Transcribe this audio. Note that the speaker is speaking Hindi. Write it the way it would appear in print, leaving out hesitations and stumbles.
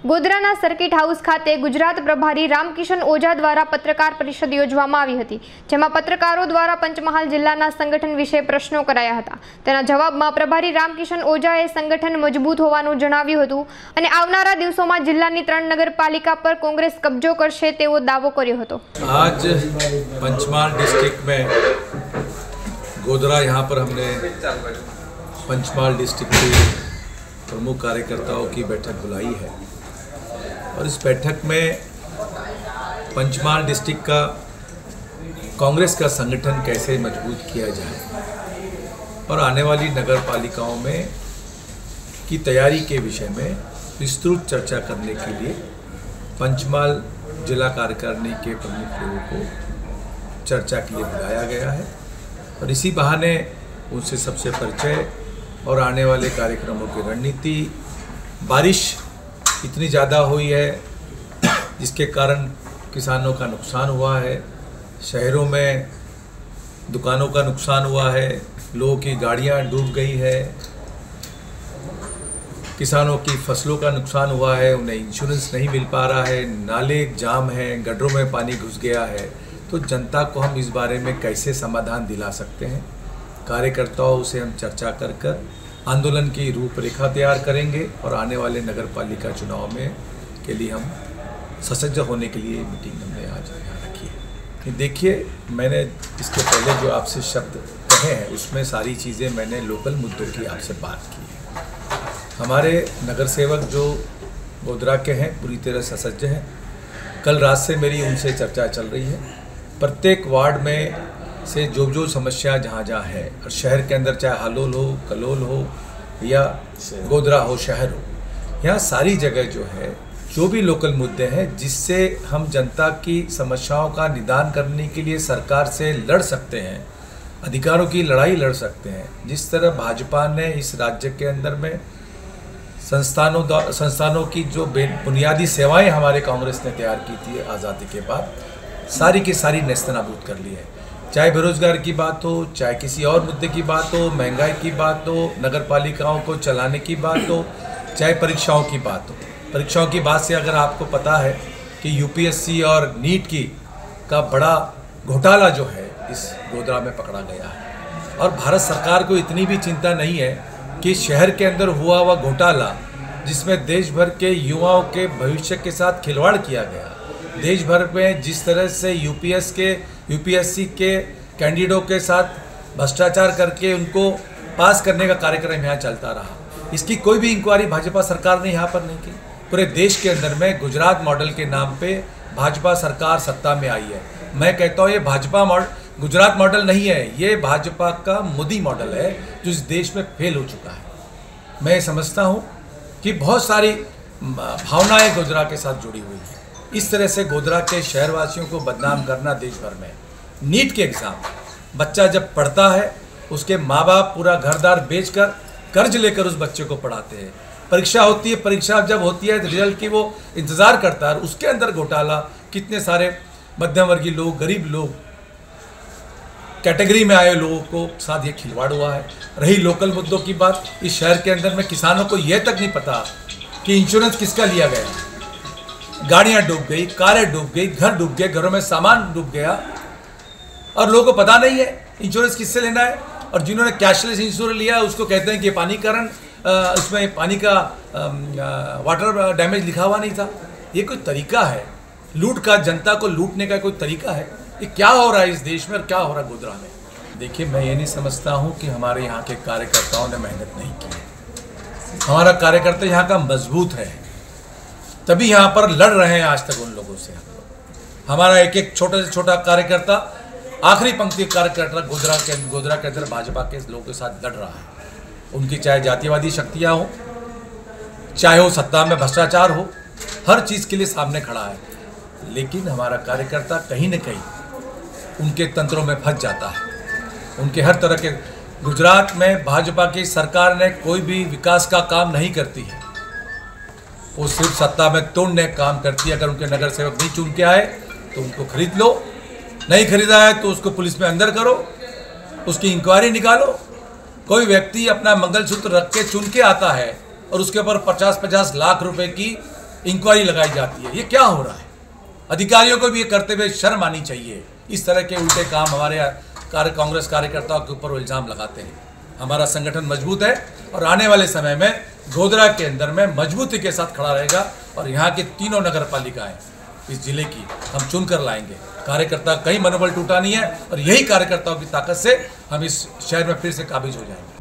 ગોધરાના સર્કિટ હાઉસ ખાતે ગુજરાત પ્રભારી રામકિશન ઓઝા દ્વારા પત્રકાર પરિષદ યોજવામાં આવી હતી, જેમાં પત્રકારો દ્વારા પંચમહાલ જિલ્લાના સંગઠન વિશે પ્રશ્નો કરાયા હતા। તેના જવાબમાં પ્રભારી રામકિશન ઓઝાએ સંગઠન મજબૂત હોવાનું જણાવ્યું હતું અને આવનારા દિવસોમાં જિલ્લાની 3 નગરપાલિકા પર કોંગ્રેસ કબજો કરશે તેવો દાવો કર્યો હતો। आज पंचमहाल डिस्ट्रिक्ट में गोधरा यहाँ पर हमने पंचमहाल डिस्ट्रिक्ट के प्रमुख कार्यकर्ताओं की बैठक बुलाई है और इस बैठक में पंचमहाल डिस्ट्रिक्ट का कांग्रेस का संगठन कैसे मजबूत किया जाए और आने वाली नगर पालिकाओं में की तैयारी के विषय में विस्तृत चर्चा करने के लिए पंचमहाल जिला कार्यकारिणी के प्रमुख लोगों को चर्चा के लिए बुलाया गया है और इसी बहाने उनसे सबसे परिचय और आने वाले कार्यक्रमों की रणनीति। बारिश इतनी ज़्यादा हुई है जिसके कारण किसानों का नुकसान हुआ है, शहरों में दुकानों का नुकसान हुआ है, लोगों की गाड़ियां डूब गई है, किसानों की फसलों का नुकसान हुआ है, उन्हें इंश्योरेंस नहीं मिल पा रहा है, नाले जाम हैं, गड्ढरों में पानी घुस गया है। तो जनता को हम इस बारे में कैसे समाधान दिला सकते हैं, कार्यकर्ताओं से हम चर्चा कर आंदोलन की रूपरेखा तैयार करेंगे और आने वाले नगर पालिका चुनाव में के लिए हम ससज्ज होने के लिए मीटिंग हमने आज यहाँ रखी है। कि देखिए, मैंने इसके पहले जो आपसे शब्द कहे हैं उसमें सारी चीज़ें मैंने लोकल मुद्दों की आपसे बात की है। हमारे नगर सेवक जो गोधरा के हैं पूरी तरह ससज्ज हैं। कल रात से मेरी उनसे चर्चा चल रही है। प्रत्येक वार्ड में से जो समस्या जहाँ है और शहर के अंदर चाहे हालोल हो, कलोल हो या गोधरा हो, शहर हो, यहाँ सारी जगह जो है जो भी लोकल मुद्दे हैं जिससे हम जनता की समस्याओं का निदान करने के लिए सरकार से लड़ सकते हैं, अधिकारों की लड़ाई लड़ सकते हैं। जिस तरह भाजपा ने इस राज्य के अंदर में संस्थानों की जो बुनियादी सेवाएं हमारे कांग्रेस ने तैयार की थी आज़ादी के बाद, सारी की सारी नेस्तनाबूद कर ली है। चाहे बेरोजगार की बात हो, चाहे किसी और मुद्दे की बात हो, महंगाई की बात हो, नगर पालिकाओं को चलाने की बात हो, चाहे परीक्षाओं की बात हो। परीक्षाओं की बात से अगर आपको पता है कि यूपीएससी और नीट की का बड़ा घोटाला जो है इस गोधरा में पकड़ा गया है और भारत सरकार को इतनी भी चिंता नहीं है कि शहर के अंदर हुआ हुआ घोटाला जिसमें देश भर के युवाओं के भविष्य के साथ खिलवाड़ किया गया, देश भर में जिस तरह से यूपीएससी के कैंडिडेटों के साथ भ्रष्टाचार करके उनको पास करने का कार्यक्रम यहाँ चलता रहा, इसकी कोई भी इंक्वायरी भाजपा सरकार ने यहाँ पर नहीं की। पूरे देश के अंदर में गुजरात मॉडल के नाम पे भाजपा सरकार सत्ता में आई है। मैं कहता हूँ ये भाजपा गुजरात मॉडल नहीं है, ये भाजपा का मोदी मॉडल है जो इस देश में फेल हो चुका है। मैं समझता हूँ कि बहुत सारी भावनाएं गोधरा के साथ जुड़ी हुई हैं। इस तरह से गोधरा के शहरवासियों को बदनाम करना देश भर में। नीट के एग्ज़ाम, बच्चा जब पढ़ता है उसके माँ बाप पूरा घरदार बेचकर कर्ज लेकर उस बच्चे को पढ़ाते हैं। परीक्षा होती है, परीक्षा जब होती है रिजल्ट की वो इंतज़ार करता है, उसके अंदर घोटाला, कितने सारे मध्यम वर्गीय लोग, गरीब लोग, कैटेगरी में आए लोगों को साथ ये खिलवाड़ हुआ है। रही लोकल मुद्दों की बात, इस शहर के अंदर में किसानों को यह तक नहीं पता कि इंश्योरेंस किसका लिया गया, गाड़ियां डूब गई, कारें डूब गई, घर डूब गए, घरों में सामान डूब गया और लोगों को पता नहीं है इंश्योरेंस किससे लेना है। और जिन्होंने कैशलेस इंश्योरेंस लिया है उसको कहते हैं कि पानी कारण उसमें पानी का वाटर डैमेज लिखा हुआ नहीं था। ये कोई तरीका है लूट का, जनता को लूटने का कोई तरीका है? ये क्या हो रहा है इस देश में और क्या हो रहा है गोधरा में? देखिए, मैं ये नहीं समझता हूँ कि हमारे यहाँ के कार्यकर्ताओं ने मेहनत नहीं की। हमारा कार्यकर्ता यहाँ का मजबूत है, तभी यहाँ पर लड़ रहे हैं आज तक उन लोगों से। हमारा एक एक छोटे से छोटा कार्यकर्ता, आखिरी पंक्ति कार्यकर्ता गोधरा के अंदर भाजपा के लोगों के साथ लड़ रहा है। उनकी चाहे जातिवादी शक्तियाँ हो, चाहे वो सत्ता में भ्रष्टाचार हो, हर चीज़ के लिए सामने खड़ा है। लेकिन हमारा कार्यकर्ता कहीं न कहीं उनके तंत्रों में फंस जाता है। उनके हर तरह के, गुजरात में भाजपा की सरकार ने कोई भी विकास का काम नहीं करती है, वो सिर्फ सत्ता में तोड़ने काम करती है। अगर उनके नगर सेवक नहीं चुन के आए तो उनको खरीद लो, नहीं खरीदा है तो उसको पुलिस में अंदर करो, उसकी इंक्वायरी निकालो। कोई व्यक्ति अपना मंगलसूत्र रख के चुन के आता है और उसके ऊपर 50-50 लाख रुपए की इंक्वायरी लगाई जाती है। ये क्या हो रहा है? अधिकारियों को भी ये करते हुए शर्म आनी चाहिए। इस तरह के उल्टे काम हमारे कांग्रेस कार्यकर्ताओं के ऊपर वो इल्ज़ाम लगाते हैं। हमारा संगठन मजबूत है और आने वाले समय में गोधरा के अंदर में मजबूती के साथ खड़ा रहेगा और यहाँ की तीनों नगर पालिकाएं इस जिले की हम चुनकर लाएंगे। कार्यकर्ता कहीं मनोबल टूटा नहीं है और यही कार्यकर्ताओं की ताकत से हम इस शहर में फिर से काबिज हो जाएंगे।